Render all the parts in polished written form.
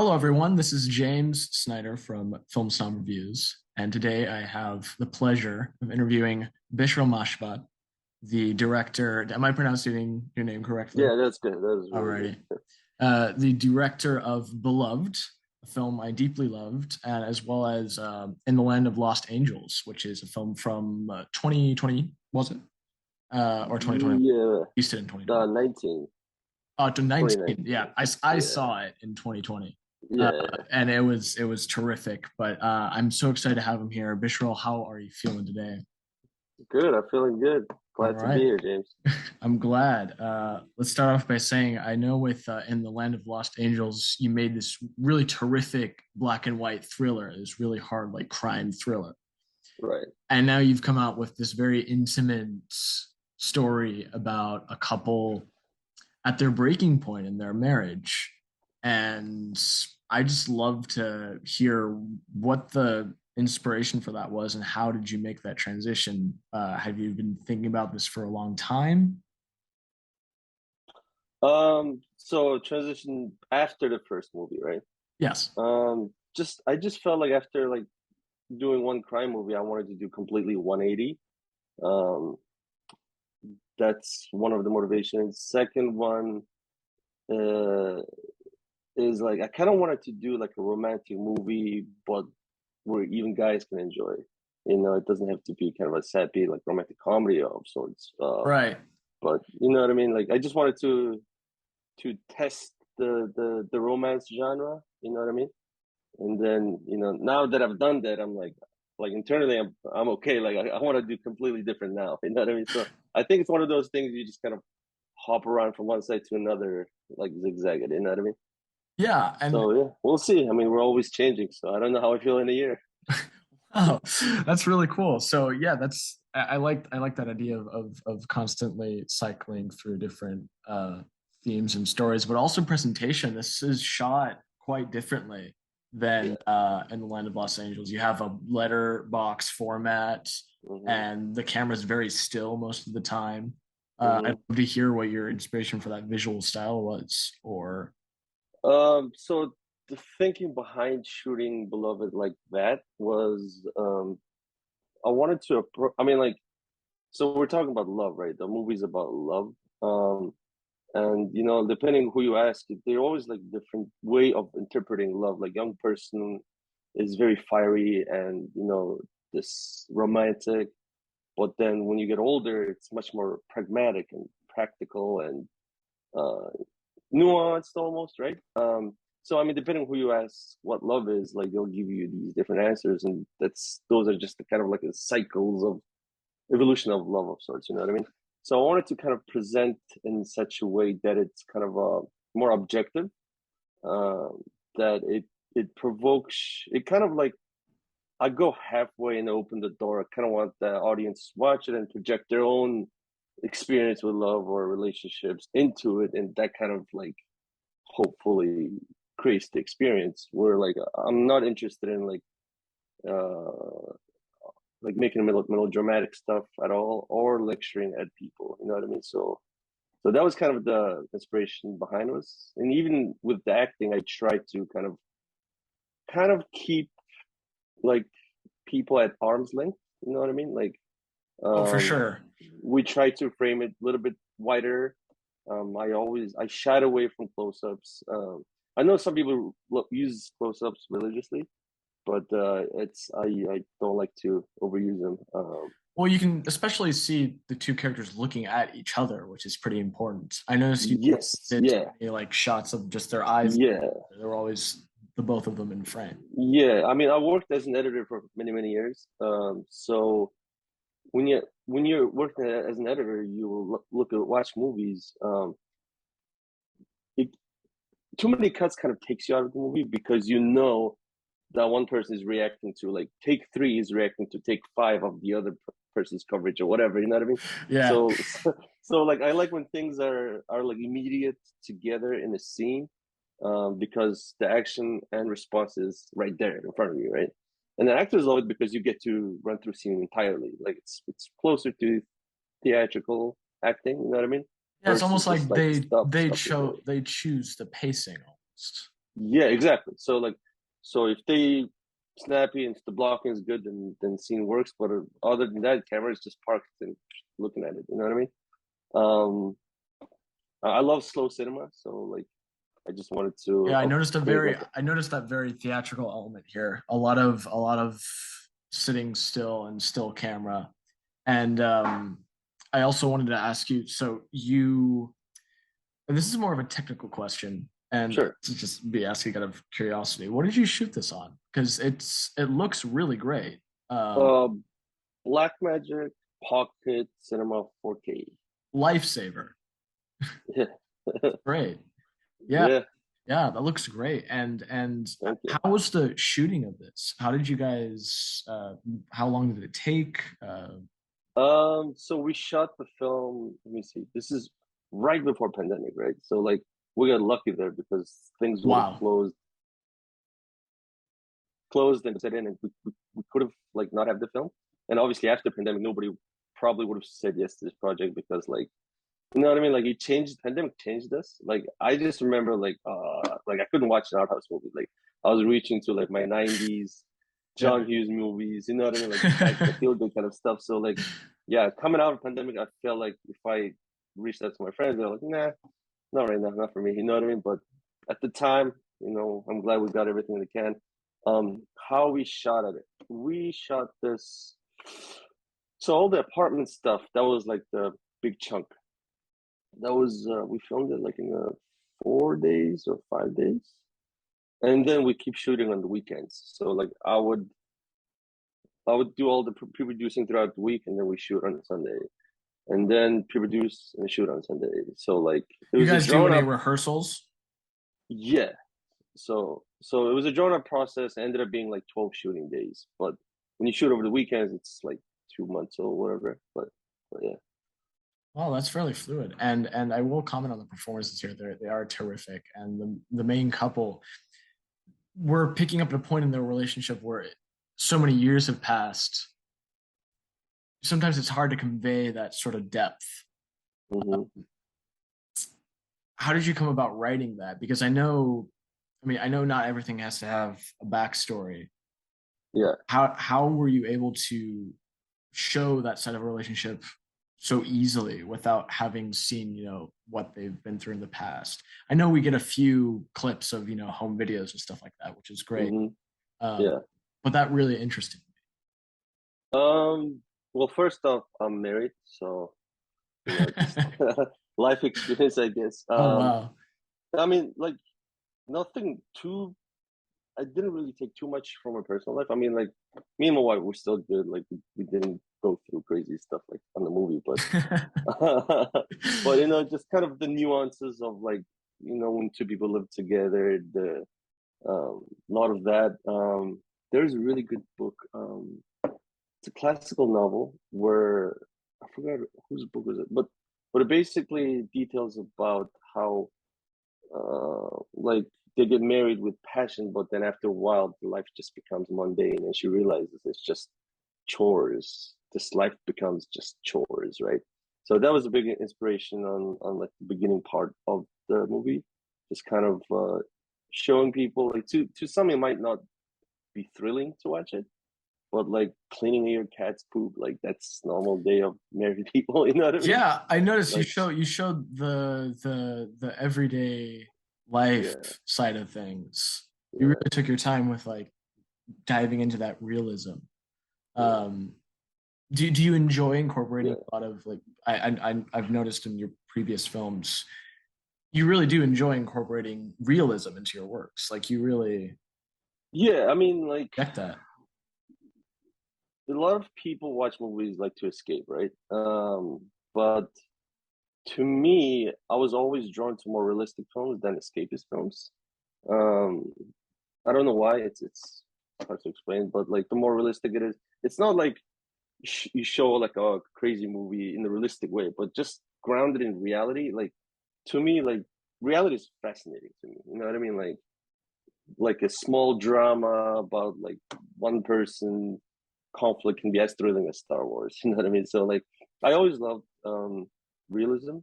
Hello, everyone. This is James Snyder from FilmSnobReviews, and today I have the pleasure of interviewing Bishrel Mashbat, the director. Am I pronouncing your name correctly? Yeah, that's good. That was really Alrighty. good. The director of Beloved, a film I deeply loved, and as well as In the Land of Lost Angels, which is a film from 2020, was it? Or 2021? Yeah, You said in 2020. 19, Oh, to 19. 2019. Yeah, I Yeah, saw it in 2020. Uh, yeah. and it was terrific. But I'm so excited to have him here. Bishrel, how are you feeling today? Good. I'm feeling good. All Glad to be right. here, James. I'm glad. Let's start off by saying I know with In the Land of Lost Angels, you made this really terrific black and white thriller, this really hard, like crime thriller. Right. And now you've come out with this very intimate story about a couple at their breaking point in their marriage. And I just love to hear what the inspiration for that was and how did you make that transition? Have you been thinking about this for a long time? So transition after the first movie, right? Yes. Just I just felt like after like doing one crime movie, I wanted to do completely 180. Um, that's one of the motivations. Second one, uh, is like I kind of wanted to do like a romantic movie, but where even guys can enjoy. It doesn't have to be kind of a sappy like romantic comedy of sorts. Right. But you know what I mean? Like I just wanted to test the romance genre. You know what I mean? And then now that I've done that, I'm like internally I'm okay. Like I want to do completely different now. You know what I mean? So I think it's one of those things you just kind of hop around from one side to another, like zigzag it. You know what I mean? Yeah. And So yeah, we'll see. I mean, we're always changing, so I don't know how I feel in a year. oh, that's really cool. So yeah, I like that idea of constantly cycling through different themes and stories, but also presentation. This is shot quite differently than Yeah. in the Land of Los Angeles. You have a letterbox format, hmm and the camera's very still most of the time. I'd hmm love to hear what your inspiration for that visual style was, or So the thinking behind shooting Beloved like that was, I wanted to, I mean, like, so we're talking about love, right? The movie's about love. And depending who you ask, they're always like different way of interpreting love. Like young person is very fiery and this romantic, but then when you get older, it's much more pragmatic and practical and uh, nuanced almost, right? So I mean, depending on who you ask what love is, like they'll give you these different answers, and those are just the kind of like the cycles of evolution of love of sorts. You know what I mean? So I wanted to kind of present in such a way that it's kind of more objective, uh, that it provokes. It kind of like I go halfway and open the door. I kind of want the audience to watch it and project their own experience with love or relationships into it, and that kind of like hopefully creates the experience where like I'm not interested in uh like making melodramatic stuff at all or lecturing at people. You know what I mean? So that was kind of the inspiration behind us. And even with the acting, I tried to kind of keep like people at arm's length. You know what I mean? Like oh, for um sure. we try to frame it a little bit wider. I shied away from close-ups. I know some people use close-ups religiously, but I don't like to overuse them. Well, you can especially see the two characters looking at each other, which is pretty important. I noticed you Yes, did yeah, like shots of just their eyes. yeah, There were always the both of them in frame. yeah. I mean, I worked as an editor for many years. So when you're working as an editor, you will look at watch movies. It, too many cuts kind of takes you out of the movie because that one person is reacting to like take three is reacting to take five of the other person's coverage or whatever. You know what I mean? Yeah. So like I like when things are like immediate together in a scene, because the action and response is right there in front of you, right? And the actors love it because you get to run through scene entirely. Like it's closer to theatrical acting. You know what I mean? Yeah, it's Versus almost just like like they stuff they stuff together. show they choose the pacing almost. Yeah, exactly. So like, so if they snappy and the blocking is good, then scene works. But other than that, camera is just parked and looking at it. You know what I mean? Um, I love slow cinema, so like I just wanted to Yeah, create like I noticed that very theatrical element here. A lot of sitting still and still camera. And I also wanted to ask you, so you, and this is more of a technical question, and sure. to just be asking out of curiosity, what did you shoot this on? Because it looks really great. Um, Uh, Black Magic Pocket Cinema 4K. lifesaver. Yeah, Great. Yeah, yeah. yeah, that looks great. And Thank you. how was the shooting of this? How did you guys? How long did it take? So we shot the film. Let me see. This is right before pandemic, right? So like we got lucky there because things would have Wow. closed and set in, and we could have like not have the film. And obviously after pandemic, nobody probably would have said yes to this project because like you know what I mean? Like it changed pandemic changed us. Like I just remember like I couldn't watch an art house movie. Like I was reaching to like my nineties Yeah. John Hughes movies, you know what I mean? Like the feel good kind of stuff. So like yeah, coming out of pandemic I felt like if I reached out to my friends, they're like, nah, not right now, not for me. You know what I mean? But at the time, you know, I'm glad we got everything we can. How we shot at it. We shot this so all the apartment stuff, that was like the big chunk. That was we filmed it like in 4 days or 5 days. And then we keep shooting on the weekends. So like I would do all the pre-producing throughout the week and then we shoot on Sunday. And then pre-produce and shoot on Sunday. So like it You was a guys do drawn any up rehearsals? yeah, so it was a drawn up process. It ended up being like 12 shooting days. But when you shoot over the weekends, it's like 2 months or whatever. But yeah. Oh, that's fairly fluid. And I will comment on the performances here. They are terrific. And the main couple, we're picking up at a point in their relationship where so many years have passed. Sometimes it's hard to convey that sort of depth. Hmm. How did you come about writing that? Because I mean, I know not everything has to have a backstory. Yeah. How were you able to show that side of a relationship so easily without having seen, you know, what they've been through in the past? I know we get a few clips of, you know, home videos and stuff like that, which is great. Hmm. Um, Yeah. but that really interested me. Well, first off, I'm married, so you know, just life experience, I guess. Oh wow. I mean, like nothing too. I didn't really take too much from my personal life. I mean, like me and my wife were still good. Like we didn't go through crazy stuff like on the movie, but but you know, just kind of the nuances of like you know when two people live together, the lot of that. There's a really good book. It's a classical novel where I forgot whose book was it, but it basically details about how like they get married with passion, but then after a while, life just becomes mundane, and she realizes it's just chores. This life becomes just chores, right? So that was a big inspiration on like the beginning part of the movie, just kind of showing people like to some it might not be thrilling to watch it, but like cleaning your cat's poop, like that's normal day of married people. You know what I mean? Yeah, I noticed Like, you showed the everyday life yeah, side of things. You yeah, really took your time with like diving into that realism. yeah, Um, do you enjoy incorporating yeah. a lot of like I've noticed in your previous films, you really do enjoy incorporating realism into your works. Like you really Yeah, I mean, like get that. a lot of people watch movies like to escape, right? But to me, I was always drawn to more realistic films than escapist films. Um, I don't know why. It's hard to explain, but like the more realistic it is, it's not like you show like a crazy movie in a realistic way, but just grounded in reality. Like to me, like reality is fascinating to me. You know what I mean? Like a small drama about like one person conflict can be as thrilling as Star Wars. You know what I mean? So like I always loved realism,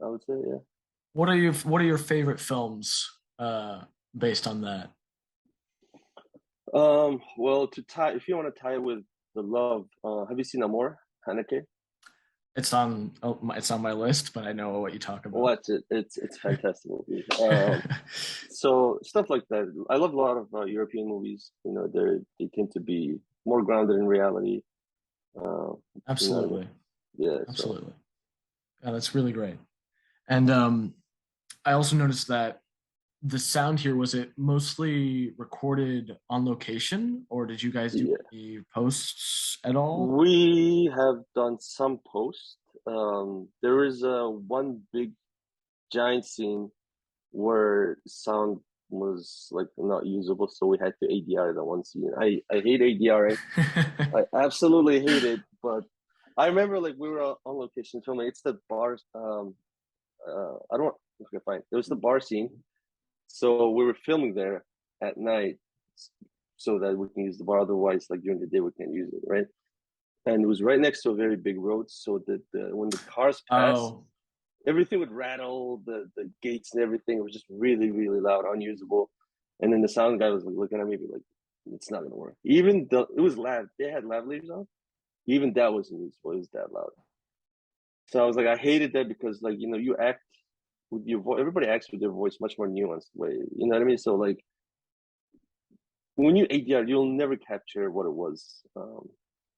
I would say, yeah. What are your favorite films? uh, based on that? Well, to tie, if you want to tie with the love, have you seen Amor, Haneke? It's on my list, but I know what you talk about. Watch it. It's fantastic movie. So stuff like that. I love a lot of European movies. You know, they tend to be more grounded in reality. Uh, you know what I mean? Absolutely, Yeah. So absolutely. Yeah, that's really great. And I also noticed that the sound here, was it mostly recorded on location, or did you guys do yeah, any posts at all? we have done some post. There is one big giant scene where sound was like not usable, so we had to ADR that one scene. I hate ADRing. I absolutely hate it, but I remember like we were on location filming. It's the bars. I don't. Okay, fine. It was the bar scene, so we were filming there at night, so that we can use the bar. Otherwise, like during the day, we can't use it, right? And it was right next to a very big road, so that when the cars pass, Oh, everything would rattle, the gates and everything. It was just really, really loud, unusable. And then the sound guy was like looking at me, like, it's not gonna work. Even though it was loud, they had lavaliers on. Even that wasn't usable. It was that loud. So I was like, I hated that because like you act with your voice. Everybody acts with their voice much more nuanced way. You know what I mean? So like when you ADR, you'll never capture what it was,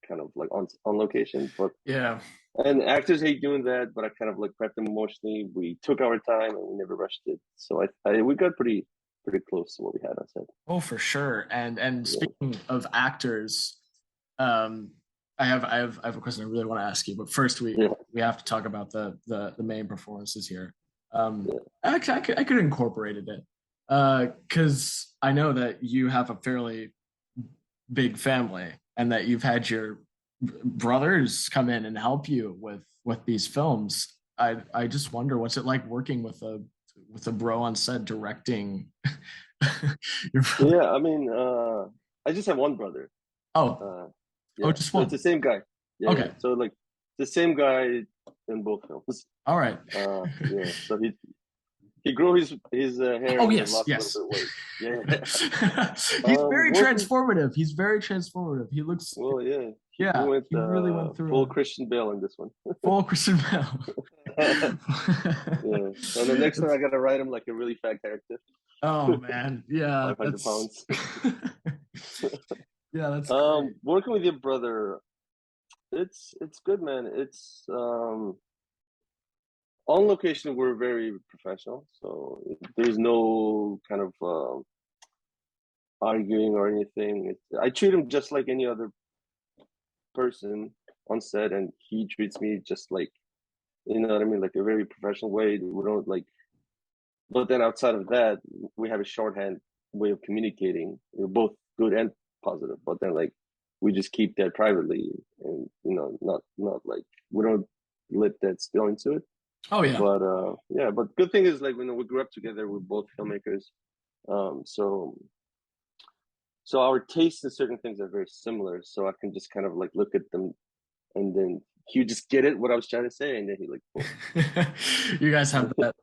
kind of like on location. But yeah. and actors hate doing that. But I kind of like prepped them emotionally. We took our time and we never rushed it. So we got pretty close to what we had on set. Oh, for sure. And Yeah, speaking of actors, um, I have a question I really want to ask you, but first yeah, we have to talk about the main performances here. yeah. Actually, I could incorporate it because I know that you have a fairly big family and that you've had your brothers come in and help you with these films. I just wonder what's it like working with a bro on set directing your brother. Yeah, I mean, I just have one brother. Oh, Uh, oh, yeah, just so it's one. the same guy. Yeah, yeah. Okay. So like the same guy in both films. All right. Yeah. So he grew his hair Oh and then yes, lost a little yes. bit of weight. Yeah. He's very Working. transformative. He's very transformative. He looks, Well, yeah. He yeah, went he really went through full a Christian Bale in this one. full Christian Bale. Yeah. And the next one It's, I gotta write him like a really fat character, oh man, yeah, 500 that's pounds. yeah, that's great. Working with your brother, it's good, man. It's on location we're very professional, so there's no kind of arguing or anything. I treat him just like any other person on set, and he treats me just like what I mean, like a very professional way. We don't like, but then outside of that, we have a shorthand way of communicating. We're both good and positive, but then like we just keep that privately, and not like we don't let that spill into it. Oh yeah, But yeah, but good thing is like when we grew up together, we're both filmmakers. So our tastes in certain things are very similar. So I can just kind of like look at them, and then he would just get it what I was trying to say, and then he like boom. you guys have that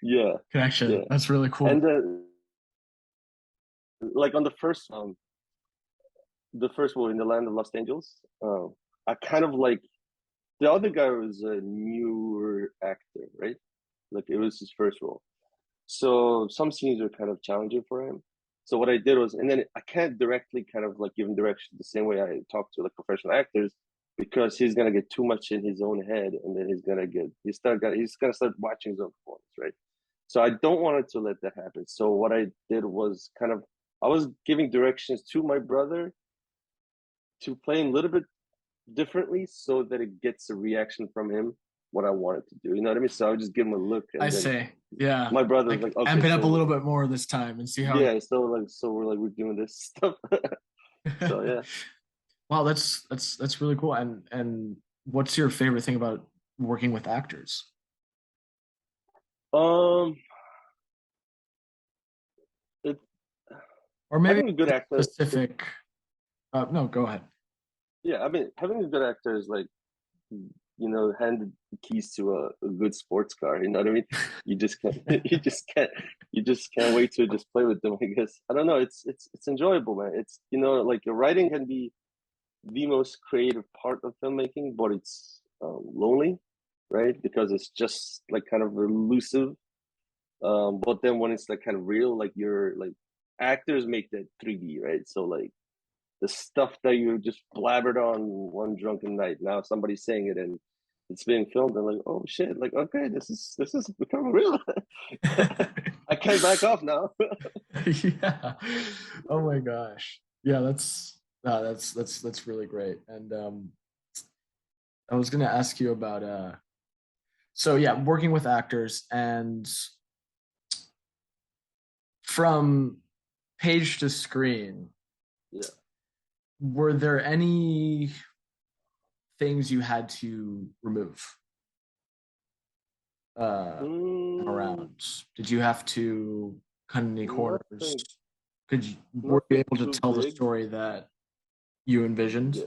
Yeah, connection. yeah. That's really cool. And like on the first one in the Land of Lost Angels, I kind of like the other guy was a newer actor, right? Like it was his first role. So some scenes are kind of challenging for him. So what I did was, and then I can't directly kind of like give him direction the same way I talk to like professional actors, because he's gonna get too much in his own head, and then he's gonna start watching his own performance, right? So I don't want it to let that happen. So what I did was kind of I was giving directions to my brother to play him a little bit differently so that it gets a reaction from him what I wanted to do. You know what I mean? So I would just give him a look, I and then say, yeah, my brother was like like, okay, amp it up a so little bit more this time and see how it yeah, so we're like we're doing this stuff. So goes. yeah. Wow, that's really cool. And what's your favorite thing about working with actors? Um it Or maybe Having a good actor it specific. No, go ahead. yeah, I mean having a good actor is like handed the keys to a good sports car. You know what I mean? You just can't. You just can't wait to just play with them. I guess I don't know. It's enjoyable, man. It's like your writing can be the most creative part of filmmaking, but it's lonely, right? Because it's just like kind of elusive. But then when it's like kind of real, like you're like actors make that 3D, right? So like the stuff that you just blabbered on one drunken night. Now somebody's saying it and it's being filmed. And like, oh shit! Like, okay, this is becoming real. I can't back off now. Yeah. Oh my gosh. Yeah, that's really great. And I was gonna ask you about so yeah, working with actors and from page to screen, Yeah. were there any things you had to remove uh Mm, around? Did you have to cut any corners? nothing, Were you nothing able to too tell the big. story that you envisioned? Yeah.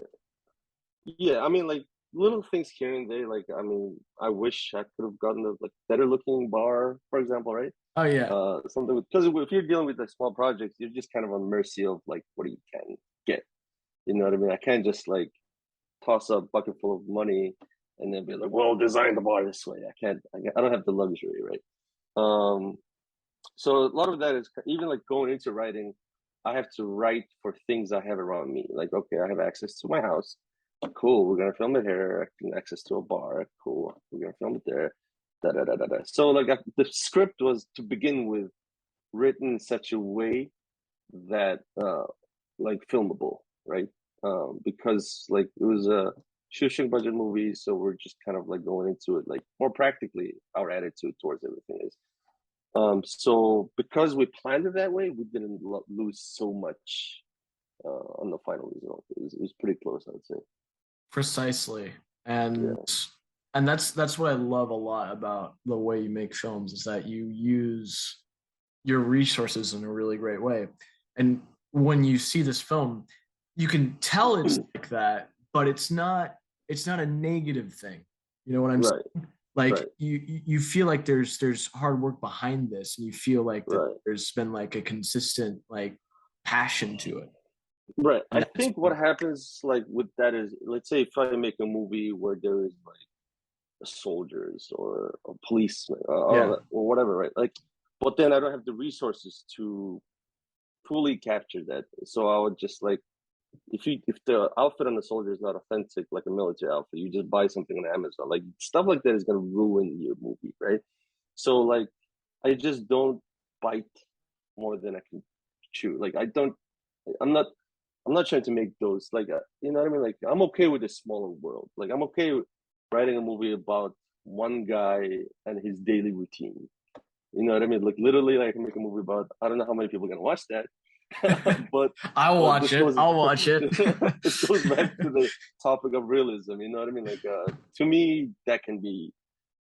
Yeah, I mean, like little things here and there. Like, I mean, I wish I could have gotten a like better looking bar, for example, right? Oh yeah. Something because if you're dealing with like small projects, you're just kind of on mercy of like what you can get. You know what I mean? I can't just like toss a bucket full of money and then be like, "Well, design the bar this way." I can't. I don't have the luxury, right? Um, so a lot of that is even like going into writing. I have to write for things I have around me. Like, okay, I have access to my house. Cool, we're gonna film it here. I can access to a bar. Cool, we're gonna film it there. Da da da da da. So like the script was to begin with written in such a way that like filmable, right? Because like it was a shoestring budget movie, so we're just kind of like going into it like more practically. Our attitude towards everything is so because we planned it that way, we didn't lose so much on the final result. It was pretty close, I would say. Precisely. And Yeah. that's what I love a lot about the way you make films is that you use your resources in a really great way. And when you see this film, you can tell it's like that, but it's not a negative thing. You know what I'm Right. saying? Like Right. you feel like there's hard work behind this and you feel like that Right. there's been like a consistent like passion to it. Right. And I that's think what happens like with that is, let's say if I make a movie where there is like soldiers or a policeman yeah. or whatever, right? Like, but then I don't have the resources to fully capture that. So I would just like if the outfit on the soldier is not authentic, like a military outfit, you just buy something on Amazon. Like stuff like that is gonna ruin your movie, right? So like I just don't bite more than I can chew. Like I don't. I'm not. I'm not trying to make those like you know what I mean. Like I'm okay with a smaller world. Like I'm okay with writing a movie about one guy and his daily routine. You know what I mean? Like literally, like, I can make a movie about. I don't know how many people are gonna watch that, but I'll watch this it. goes I'll watch it. this goes back to the topic of realism. You know what I mean? Like to me, that can be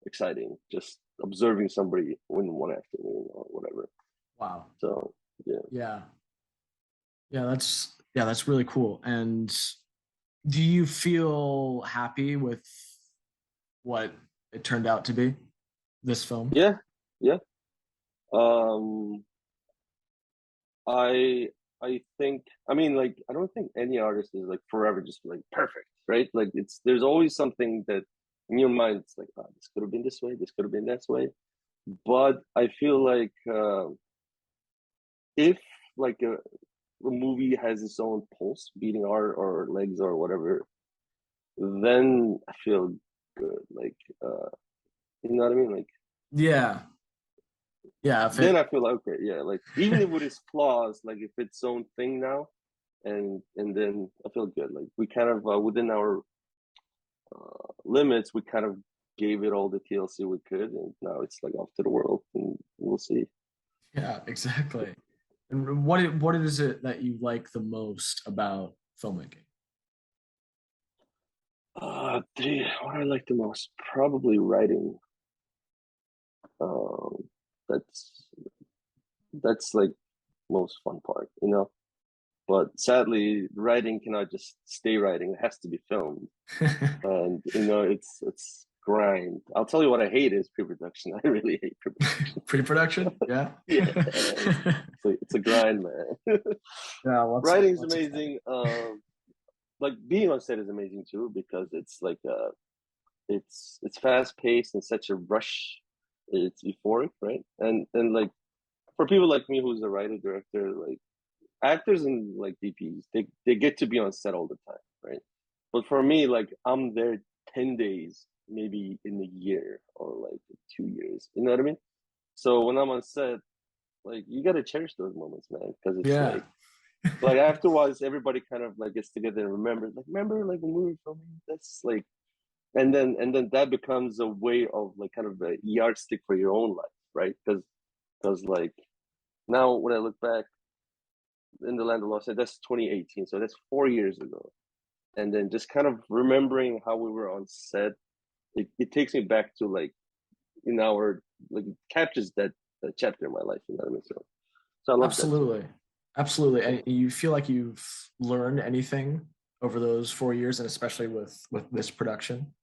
exciting. Just observing somebody in one afternoon or whatever. Wow. So yeah. Yeah. Yeah, that's really cool. And do you feel happy with what it turned out to be, this film? Yeah, yeah. Um, I I think I mean like I don't think any artist is like forever just like perfect, right? Like it's there's always something that in your mind it's like, oh, this could have been this way, this could have been that way. But I feel like if like a movie has its own pulse beating or legs or whatever, then I feel good. Like you know what I mean? Like Yeah. Yeah, if then it I feel like okay, yeah, like even if with its flaws, like if its own thing now, and then I feel good. Like we kind of within our limits, we kind of gave it all the TLC we could, and now it's like off to the world, and we'll see. yeah, exactly. And what is it that you like the most about filmmaking? What I like the most, probably writing. That's that's like most fun part, you know. But sadly, writing cannot just stay writing; it has to be filmed. And it's grind. I'll tell you what I hate is pre-production. I really hate pre-production. Pre-production, yeah. Yeah, it's a grind, man. Yeah, Writing's what's exciting? amazing. Like being on set is amazing too because it's like it's fast paced and such a rush. It's euphoric, right? And like for people like me who's a writer director, like actors and like DPs, they get to be on set all the time, right? But for me, like I'm there 10 days, maybe in a year or like 2 years. You know what I mean? So when I'm on set, like you gotta cherish those moments, man, because it's Yeah, like afterwards everybody kind of like gets together and remember like when we were filming that's like and then that becomes a way of like kind of a yardstick for your own life, right? Because like now when I look back in the land of lost, that's 2018, so that's 4 years ago. And then just kind of remembering how we were on set, it takes me back to like in our like it captures that chapter in my life. You know what I mean? So I love that too. absolutely. Absolutely. Yeah. And you feel like you've learned anything over those 4 years, and especially with this production?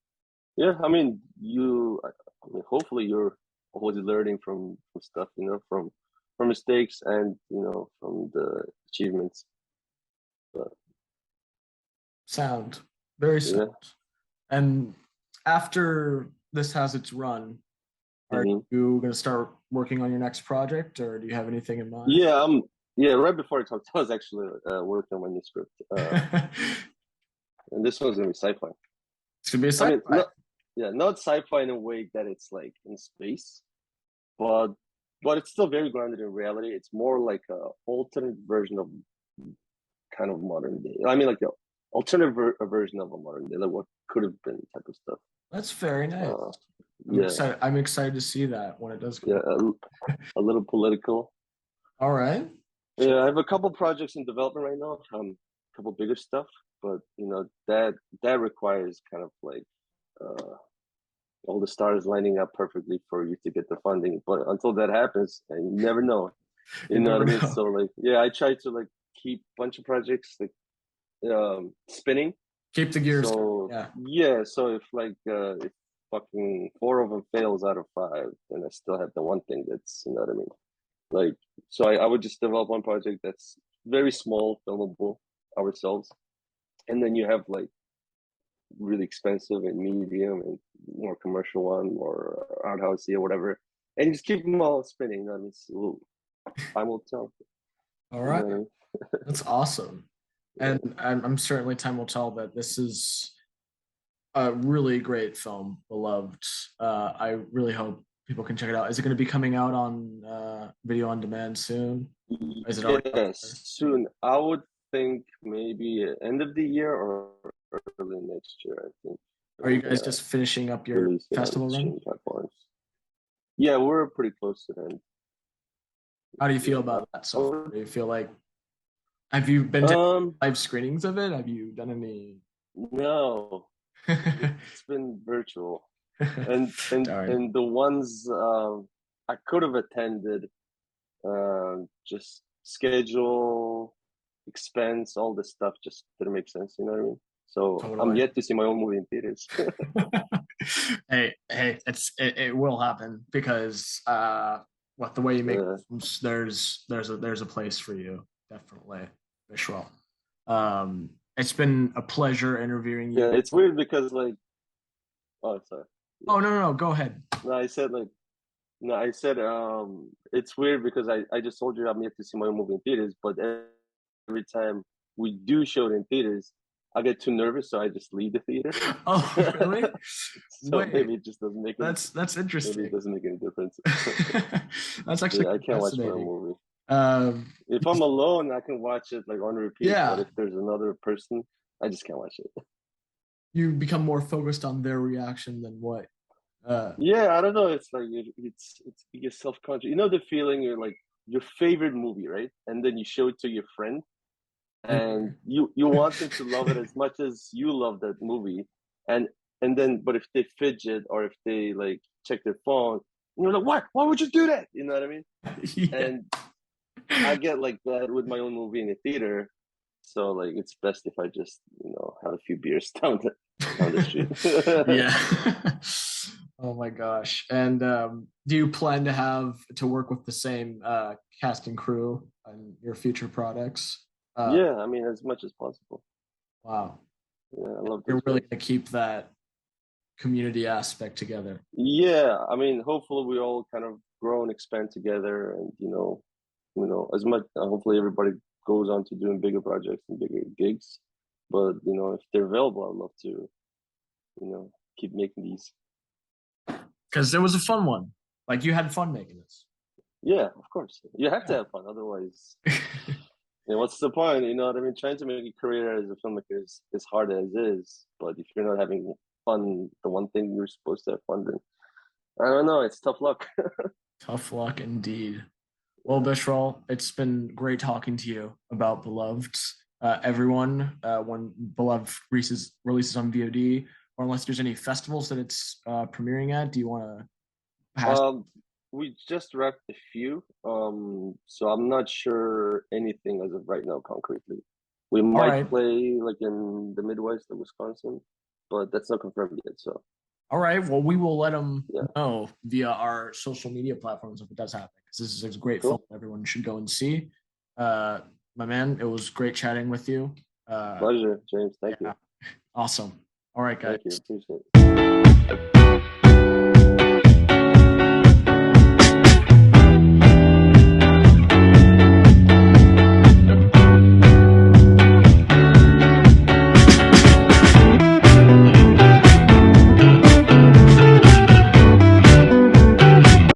Yeah, I mean, I mean, hopefully you're always learning from stuff, from mistakes and from the achievements. But Sound. Very sound. yeah, And after this has its run, are hmm you going to start working on your next project, or do you have anything in mind? yeah, yeah. Right before I talked, I was actually working on my new script, It's and this one's gonna be sci-fi. going to be a I mean, sci-fi. not yeah, not sci-fi in a way that it's like in space, but but it's still very grounded in reality. It's more like a alternate version of kind of modern day. I mean, like the alternative version of a modern day, like what could have been type of stuff. That's very nice. Uh, yeah, I'm excited to see that when it does come yeah, out. a little political. All right. Yeah, I have a couple projects in development right now. A couple bigger stuff, but that requires kind of like uh, all the stars lining up perfectly for you to get the funding. But until that happens, and you never know. You You know what never I mean? know. So like, yeah, I try to like keep a bunch of projects like spinning. Keep the gears turning. So Yeah. yeah, so if fucking four of them fails out of five, then I still have the one thing that's what I mean. Like so I would just develop one project that's very small, filmable ourselves, and then you have like really expensive and medium and more commercial one or art house or whatever, and you just keep them all spinning. You know what I mean? So, time will tell. All You know right. what I mean? That's awesome. And Yeah. I'm certainly time will tell that this is a really great film, beloved. I really hope people can check it out. Is it going to be coming out on video on demand soon? Is it already out Yes, there? soon. I would think maybe end of the year or early next year. I think Are you we're guys gonna just finishing up your release it on festival run? streaming platforms. Yeah, we're pretty close to the end. How do you feel Yeah. about that so far? Oh, Do you feel like have you been to um, live screenings of it? Have you done any? no, it's been virtual, and and Darn. and the ones I could have attended, just schedule, expense, all this stuff just didn't make sense. You know what I mean? So I'm Totally. yet to see my own movie in theaters. Hey, it will happen because what the way you make Yeah, films, there's a place for you, definitely, Bishrel. It's been a pleasure interviewing yeah. you. It's weird because like, oh, sorry. Oh Yeah. no, go ahead. No, I said like, no, I said it's weird because I just told you I'm yet to see my own movie in theaters, but every time we do show it in theaters, I get too nervous, so I just leave the theater. Oh really? So Wait, maybe it just doesn't make any. that's Maybe it interesting. doesn't make any difference. That's actually Yeah, I can't watch my own fascinating. movie. Um, If I'm alone, I can watch it like on repeat. But yeah, if there's another person, I just can't watch it. you become more focused on their reaction than what. Uh, Yeah, I don't know. It's like it's you get self conscious. You know the feeling you're like your favorite movie, right? And then you show it to your friend, and mhm. you want them to love it as much as you love that movie, and then but if they fidget or if they like check their phone, you're like, what? Why would you do that? You know what I mean? Yeah. And I get like that with my own movie in the theater. So like it's best if I just have a few beers down the street. Yeah. Oh my gosh. And do you plan to have to work with the same cast and crew on your future products? Yeah, I mean as much as possible. Wow. Yeah, I love You're those really guys. going to keep that community aspect together. Yeah, I mean hopefully we all kind of grow and expand together, and as much hopefully everybody goes on to doing bigger projects and bigger gigs. But if they're available, I'd love to keep making these. Because it was a fun one. Like you had fun making this. Yeah, of course. You have to Yeah. have fun, otherwise, what's the point? You know what I mean? Trying to make a career as a filmmaker is hard as is, but if you're not having fun, the one thing you're supposed to have fun, then I don't know. It's tough luck. Tough luck indeed. Well, Bishrel, it's been great talking to you about Beloved. Everyone, when Beloved releases on VOD, or unless there's any festivals that it's premiering at, do you want to pass? Um, we just wrapped a few, so I'm not sure anything as of right now concretely. We All might right. play like in the Midwest of Wisconsin, but that's not confirmed yet. So All right. Well, we will let them yeah, know via our social media platforms if it does happen, because this is a great film cool. everyone should go and see. Uh, my man, it was great chatting with you. Pleasure, James. Thank Yeah, you. awesome. All right, Thank you. guys. Appreciate it.